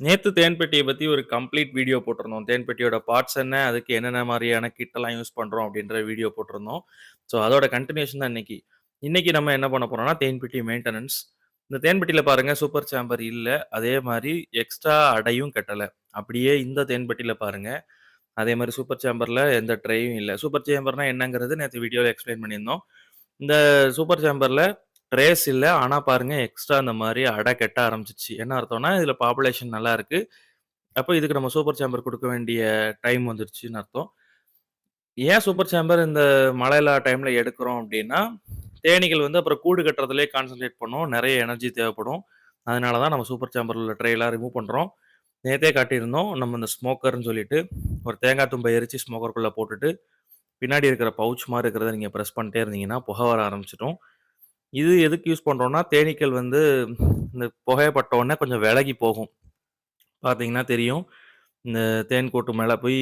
நேத்து தேன் பெட்டிய பத்தி ஒரு கம்ப்ளீட் வீடியோ போட்டிருந்தோம். தேன் பெட்டியோட பார்ட்ஸ் என்ன? அதுக்கு என்னென்ன மாரியான கிட்லாம் யூஸ் பண்றோம் அப்டின்ற வீடியோ போட்டிருந்தோம். ஸோ அதோட கன்டினியூஷன் தான் இன்னைக்கு. இன்னைக்கு நம்ம என்ன பண்ண போறோம்னா, தேன் பெட்டி மெயின்டனன்ஸ். இந்த தேன் பெட்டியில பாருங்க சூப்பர் சேம்பர் இல்ல. அதே மாரி எக்ஸ்ட்ரா அடையும் கட்டல. அப்படியே இந்த தேன் பெட்டியில பாருங்க. அதே மாரி சூப்பர் சேம்பர்ல எந்த ட்ரேயும் இல்ல. சூப்பர் சேம்பர்னா என்னங்கிறது நேத்து வீடியோல எக்ஸ்ப்ளைன் பண்ணியிருந்தோம். இந்த சூப்பர் சேம்பர்ல ட்ரேஸ் இல்ல. ஆனா பாருங்க எக்ஸ்ட்ரா அந்த மாரி அடை கட்ட ஆரம்பிச்சுருச்சு. என்ன அர்த்தம்னா, இதுல பாப்புலேஷன் நல்லா இருக்கு. அப்ப இதுக்கு நம்ம சூப்பர் சேம்பர் குடுக்க வேண்டிய டைம் வந்துருச்சுன்னு அர்த்தம். ஏன் சூப்பர் சேம்பர் இந்த மழை இல்லாத டைம்ல எடுக்கிறோம் அப்டின்னா, தேனீகள் வந்து அப்புறம் கூடு கட்டுறதிலேயே கான்சன்ட்ரேட் பண்ணும். நெறைய எனர்ஜி தேவைப்படும். அதனால தான் நம்ம சூப்பர் சேம்பர்ல உள்ள ட்ரேலாம் ரிமூவ் பண்றோம். நேத்தே காட்டியிருந்தோம். நம்ம இந்த ஸ்மோக்கர்ன்னு சொல்லிட்டு ஒரு தேங்காய் தும்ப எரிச்சு ஸ்மோக்கருக்குள்ள போட்டுட்டு, பின்னாடி இருக்கிற பவுச் மாரி இருக்கிறத நீங்க பிரஸ் பண்ணிட்டே இருந்தீங்கன்னா, புகை வர ஆரம்பிச்சுரும். இது எதுக்கு யூஸ் பண்றோம்னா, தேனீக்கள் வந்து இந்த புகைய பட்ட உடனே கொஞ்சம் விலகி போகும். பார்த்தீங்கன்னா தெரியும். இந்த தேன் கூட்டு மேல போய்